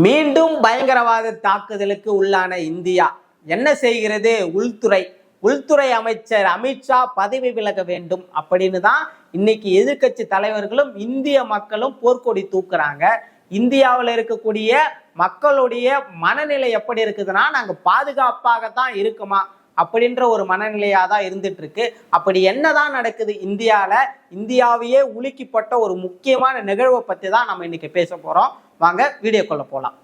மீண்டும் பயங்கரவாத தாக்குதலுக்கு உள்ளான இந்தியா என்ன செய்கிறது? உள்துறை அமைச்சர் அமித்ஷா பதவி விலக வேண்டும் அப்படின்னு தான் இன்னைக்கு எதிர்கட்சி தலைவர்களும் இந்திய மக்களும் போர்க்கொடி தூக்குறாங்க. இந்தியாவில் இருக்கக்கூடிய மக்களுடைய மனநிலை எப்படி இருக்குதுன்னா, நாங்க பாதுகாப்பாகத்தான் இருக்குமா அப்படின்ற ஒரு மனநிலையா தான் இருந்துட்டு இருக்கு. அப்படி என்னதான் நடக்குது இந்தியாவையே உலுக்கிப்பட்ட ஒரு முக்கியமான நிகழ்வை பத்தி தான் நம்ம இன்னைக்கு பேச போறோம். வாங்க வீடியோக்குள்ள போலாம்.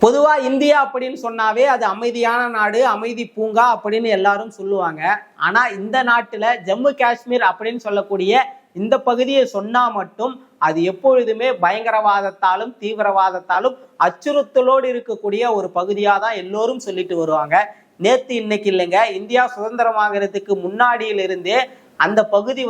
பொதுவா இந்தியா அப்படின்னு சொன்னாவே அது அமைதியான நாடு, அமைதி பூங்கா அப்படின்னு எல்லாரும் சொல்லுவாங்க. ஆனா இந்த நாட்டுல ஜம்மு காஷ்மீர் அப்படின்னு சொல்லக்கூடிய இந்த பகுதியை சொன்னா மட்டும் அது எப்பொழுதுமே பயங்கரவாதத்தாலும் தீவிரவாதத்தாலும் அச்சுறுத்தலோடு இருக்கக்கூடிய ஒரு பகுதியா தான் எல்லோரும் சொல்லிட்டு வருவாங்க. நேத்து இன்னைக்கு இல்லைங்க, இந்தியா சுதந்திரமாகிறதுக்கு முன்னாடியிலிருந்தே அந்த பகுதி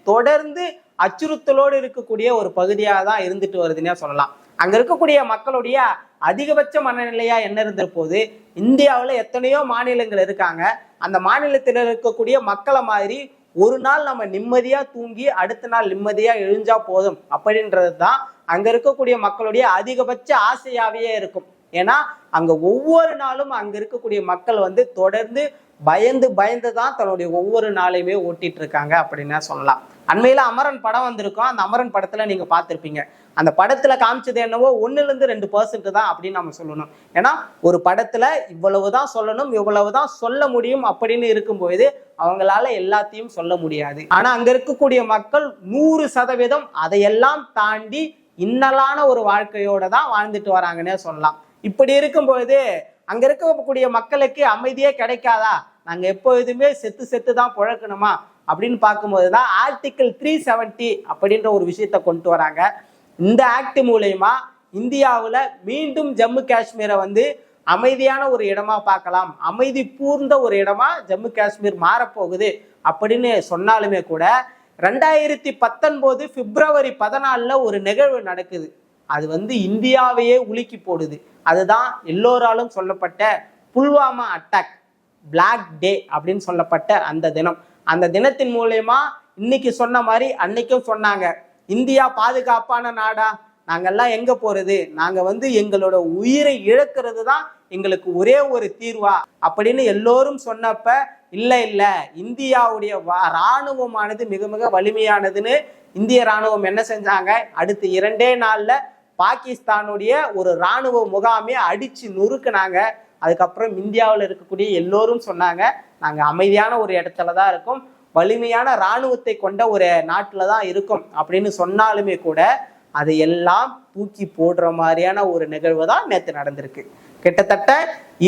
தொடர்ந்து அச்சுறுத்தலோடு இருக்கக்கூடிய ஒரு பகுதியாக தான் இருந்துட்டு வருதுன்னே சொல்லலாம். அங்க இருக்கக்கூடிய மக்களுடைய அதிகபட்ச மனநிலையா என்ன இருந்த போது, இந்தியாவில் எத்தனையோ மாநிலங்கள் இருக்காங்க. அந்த மாநிலத்தில் இருக்கக்கூடிய மக்களை மாதிரி ஒரு நாள் நம்ம நிம்மதியா தூங்கி அடுத்த நாள் நிம்மதியா எழுஞ்சா போதும் அப்படின்றது தான் அங்க இருக்கக்கூடிய மக்களுடைய அதிகபட்ச ஆசையாவே இருக்கும். ஏன்னா அங்க ஒவ்வொரு நாளும் அங்க இருக்கக்கூடிய மக்கள் தொடர்ந்து பயந்து தான் தன்னுடைய ஒவ்வொரு நாளையுமே ஓட்டிட்டு இருக்காங்க அப்படின்னு சொல்லலாம். அண்மையில அமரன் படம் வந்திருக்கும். அந்த அமரன் படத்துல நீங்க பார்த்திருப்பீங்க. அந்த படத்துல காமிச்சது என்னவோ 1-2% தான் அப்படின்னு நம்ம சொல்லணும். ஏன்னா ஒரு படத்துல இவ்வளவுதான் சொல்லணும், இவ்வளவுதான் சொல்ல முடியும் அப்படின்னு இருக்கும்போது அவங்களால எல்லாத்தையும் சொல்ல முடியாது. ஆனா அங்க இருக்கக்கூடிய மக்கள் 100% அதையெல்லாம் தாண்டி இன்னலான ஒரு வாழ்க்கையோட தான் வாழ்ந்துட்டு வராங்கன்னே சொல்லலாம். இப்படி இருக்கும்போது அங்க இருக்கக்கூடிய மக்களுக்கு அமைதியே கிடைக்காதா? நாங்க எப்பொழுதுமே செத்து தான் பிழைக்கணுமா அப்படின்னு பார்க்கும்போதுதான் ஆர்டிகிள் 370 அப்படின்ற ஒரு விஷயத்த கொண்டு வராங்க. இந்த ஆக்ட் மூலயமா இந்தியாவுல மீண்டும் ஜம்மு காஷ்மீரை அமைதியான ஒரு இடமா பார்க்கலாம், அமைதி பூர்ந்த ஒரு இடமா ஜம்மு காஷ்மீர் மாறப்போகுது அப்படின்னு சொன்னாலுமே கூட 2019 பிப்ரவரி 14 ஒரு நிகழ்வு நடக்குது. அது இந்தியாவையே உலுக்கி போடுது. அதுதான் எல்லோராலும் சொல்லப்பட்ட புல்வாமா அட்டாக், பிளாக் டே அப்படின்னு சொல்லப்பட்ட அந்த தினம். அந்த தினத்தின் மூலயமா இன்னைக்கு சொன்ன மாதிரி அன்னைக்கும் சொன்னாங்க, இந்தியா பாதுகாப்பான நாடா, நாங்கெல்லாம் எங்க போறது, நாங்க எங்களோட உயிரை இழக்கிறது தான் எங்களுக்கு ஒரே ஒரு தீர்வா அப்படின்னு எல்லோரும் சொன்னப்ப, இல்ல இந்தியாவுடைய இராணுவமானது மிக மிக வலிமையானதுன்னு இந்திய இராணுவம் என்ன செஞ்சாங்க, அடுத்த 2 நாள்ல பாகிஸ்தானுடைய ஒரு இராணுவ முகாமே அடிச்சு நொறுக்குனாங்க. அதுக்கப்புறம் இந்தியாவில் இருக்கக்கூடிய எல்லோரும் சொன்னாங்க, நாங்க அமைதியான ஒரு இடத்துல தான் இருக்கோம், வலிமையான இராணுவத்தை கொண்ட ஒரு நாட்டுல தான் இருக்கும் அப்படின்னு சொன்னாலுமே கூட அதையெல்லாம் தூக்கி போடுற மாதிரியான ஒரு நிகழ்வு தான் நேற்று நடந்திருக்கு. கிட்டத்தட்ட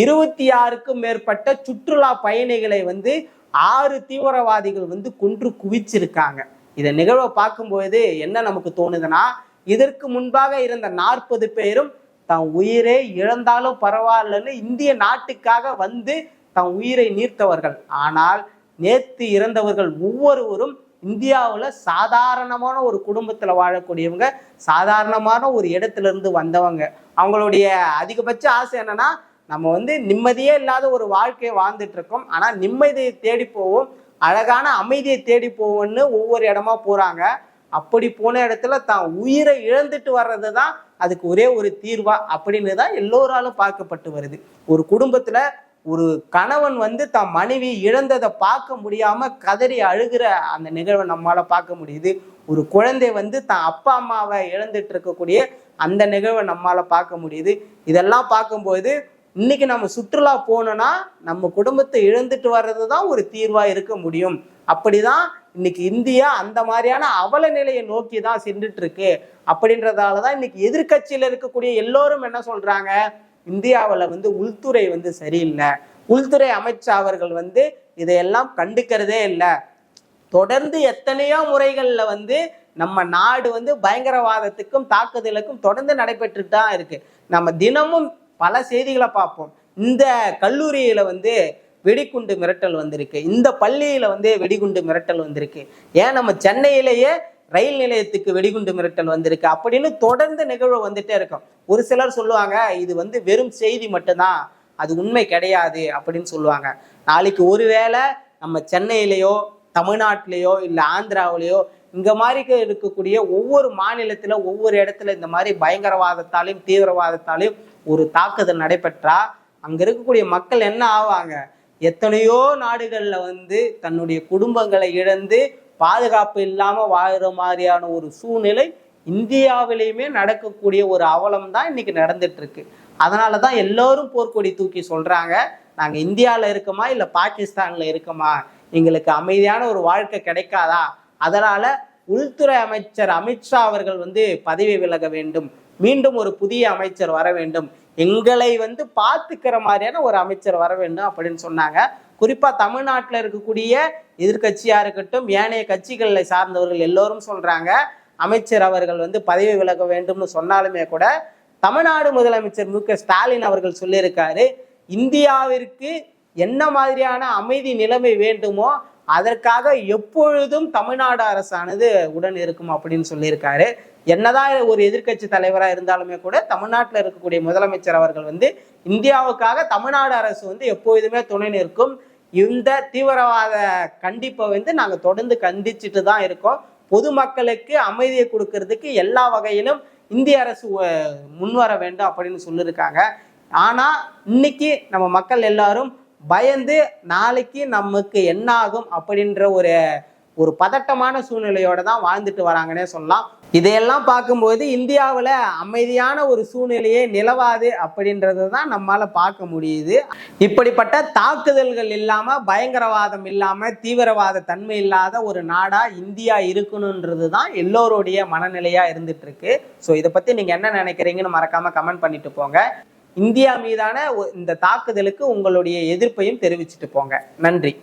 26க்கும் மேற்பட்ட சுற்றுலா பயணிகளை 6 தீவிரவாதிகள் கொன்று குவிச்சிருக்காங்க. இந்த நிகழ்வை பார்க்கும்போது என்ன நமக்கு தோணுதுன்னா, இதற்கு முன்பாக இருந்த 40 பேரும் தன் உயிரை இழந்தாலும் பரவாயில்லன்னு இந்திய நாட்டுக்காக தன் உயிரை நீர்த்தவர்கள். ஆனால் நேத்து இறந்தவர்கள் ஒவ்வொருவரும் இந்தியாவில் சாதாரணமான ஒரு குடும்பத்துல வாழக்கூடியவங்க, சாதாரணமான ஒரு இடத்துல இருந்து வந்தவங்க. அவங்களுடைய அதிகபட்ச ஆசை என்னன்னா, நம்ம நிம்மதியே இல்லாத ஒரு வாழ்க்கையை வாழ்ந்துட்டு இருக்கோம், ஆனா நிம்மதியை தேடி போவோம், அழகான அமைதியை தேடி போவோம்னு ஒவ்வொரு இடமா போறாங்க. அப்படி போன இடத்துல தான் உயிரை இழந்துட்டு வர்றது தான் அதுக்கு ஒரே ஒரு தீர்வா அப்படின்னு தான் எல்லோராலும் பார்க்கப்பட்டு வருது. ஒரு குடும்பத்துல ஒரு கணவன் தான் மனைவி இழந்ததை பார்க்க முடியாம கதறி அழுகிற அந்த நிகழ்வை நம்மளால பார்க்க முடியுது. ஒரு குழந்தை தான் அப்பா அம்மாவை இழந்துட்டு இருக்கக்கூடிய அந்த நிகழ்வை நம்மளால பார்க்க முடியுது. இதெல்லாம் பார்க்கும்போது இன்னைக்கு நம்ம சுற்றுலா போனோம்னா நம்ம குடும்பத்தை இழந்துட்டு வர்றது தான் ஒரு தீர்வா இருக்க முடியும். அப்படிதான் இன்னைக்கு இந்தியா அந்த மாதிரியான அவல நிலையை நோக்கி தான் சென்றுட்டு இருக்கு. அப்படின்றதாலதான் இன்னைக்கு எதிர்கட்சியில இருக்கக்கூடிய எல்லோரும் என்ன சொல்றாங்க, இந்தியாவில் உள்துறை சரியில்லை, உள்துறை அமைச்சர் அவர்கள் இதையெல்லாம் கண்டுக்கிறதே இல்லை, தொடர்ந்து எத்தனையோ முறைகள்ல நம்ம நாடு பயங்கரவாதத்துக்கும் தாக்குதலுக்கும் தொடர்ந்து நடைபெற்றுட்டு தான் இருக்கு. நம்ம தினமும் பல செய்திகளை பார்ப்போம். இந்த கல்லூரியில வெடிகுண்டு மிரட்டல் வந்திருக்கு, இந்த பள்ளியில வெடிகுண்டு மிரட்டல் வந்திருக்கு, ஏன் நம்ம சென்னையிலேயே ரயில் நிலையத்துக்கு வெடிகுண்டு மிரட்டல் வந்திருக்கு அப்படின்னு தொடர்ந்து நிகழ்வு வந்துட்டே இருக்கும். ஒரு சிலர் சொல்லுவாங்க, இது வெறும் செய்தி மட்டும்தான், அது உண்மை கிடையாது அப்படின்னு சொல்லுவாங்க. நாளைக்கு ஒருவேளை நம்ம சென்னையிலேயோ தமிழ்நாட்டிலேயோ இல்லை ஆந்திராவிலேயோ இங்க மாதிரி இருக்கக்கூடிய ஒவ்வொரு மாநிலத்துல ஒவ்வொரு இடத்துல இந்த மாதிரி பயங்கரவாதத்தாலையும் தீவிரவாதத்தாலையும் ஒரு தாக்குதல் நடைபெற்றா அங்க இருக்கக்கூடிய மக்கள் என்ன ஆவாங்க? எத்தனையோ நாடுகள்ல தன்னுடைய குடும்பங்களை இழந்து பாதுகாப்பு இல்லாம வாழுற மாதிரியான ஒரு சூழ்நிலை இந்தியாவிலையுமே நடக்கக்கூடிய ஒரு அவலம் தான் இன்னைக்கு நடந்துட்டு இருக்கு. அதனாலதான் எல்லோரும் போர்க்கொடி தூக்கி சொல்றாங்க, நாங்க இந்தியால இருக்கோமா இல்ல பாகிஸ்தான்ல இருக்கோமா, எங்களுக்கு அமைதியான ஒரு வாழ்க்கை கிடைக்காதா, அதனால உள்துறை அமைச்சர் அமித்ஷா அவர்கள் பதவி விலக வேண்டும், மீண்டும் ஒரு புதிய அமைச்சர் வர வேண்டும், எங்களை பார்த்துக்கிற மாதிரியான ஒரு அமைச்சர் வர வேண்டும் அப்படின்னு சொன்னாங்க. குறிப்பா தமிழ்நாட்டில் இருக்கக்கூடிய எதிர்கட்சியா இருக்கட்டும், ஏனைய கட்சிகளை சார்ந்தவர்கள் எல்லோரும் சொல்றாங்க அமைச்சர் அவர்கள் பதவி விலக வேண்டும்னு சொன்னாலுமே கூட தமிழ்நாடு முதலமைச்சர் மு.க.ஸ்டாலின் அவர்கள் சொல்லியிருக்காரு, இந்தியாவிற்கு என்ன மாதிரியான அமைதி நிலைமை வேண்டுமோ அதற்காக எப்பொழுதும் தமிழ்நாடு அரசானது உடன் இருக்கும் அப்படின்னு சொல்லியிருக்காரு. என்னதான் ஒரு எதிர்கட்சி தலைவராக இருந்தாலுமே கூட தமிழ்நாட்டில் இருக்கக்கூடிய முதலமைச்சர் அவர்கள் இந்தியாவுக்காக தமிழ்நாடு அரசு எப்பொழுதுமே துணை நிற்கும், இந்த தீவிரவாத கண்டிப்பை நாங்க தொடர்ந்து கண்டிச்சுட்டு தான் இருக்கோம், பொதுமக்களுக்கு அமைதியை கொடுக்கறதுக்கு எல்லா வகையிலும் இந்திய அரசு முன்வர வேண்டும் அப்படின்னு சொல்லியிருக்காங்க. ஆனா இன்னைக்கு நம்ம மக்கள் எல்லாரும் பயந்து நாளைக்கு நமக்கு என்ன ஆகும் அப்படின்ற ஒரு பதட்டமான சூழ்நிலையோட தான் வாழ்ந்துட்டு வராங்கன்னே சொல்லலாம். இதையெல்லாம் பார்க்கும்போது இந்தியாவில் அமைதியான ஒரு சூழ்நிலையே நிலவாது அப்படின்றது தான் நம்மளால பார்க்க முடியுது. இப்படிப்பட்ட தாக்குதல்கள் இல்லாம, பயங்கரவாதம் இல்லாம, தீவிரவாத தன்மை இல்லாத ஒரு நாடா இந்தியா இருக்கணும்ன்றது தான் எல்லோருடைய மனநிலையா இருந்துட்டு இருக்கு. ஸோ இதை பத்தி நீங்க என்ன நினைக்கிறீங்கன்னு மறக்காம கமெண்ட் பண்ணிட்டு போங்க. இந்தியா மீதான இந்த தாக்குதலுக்கு உங்களுடைய எதிர்ப்பையும் தெரிவிச்சுட்டு போங்க. நன்றி.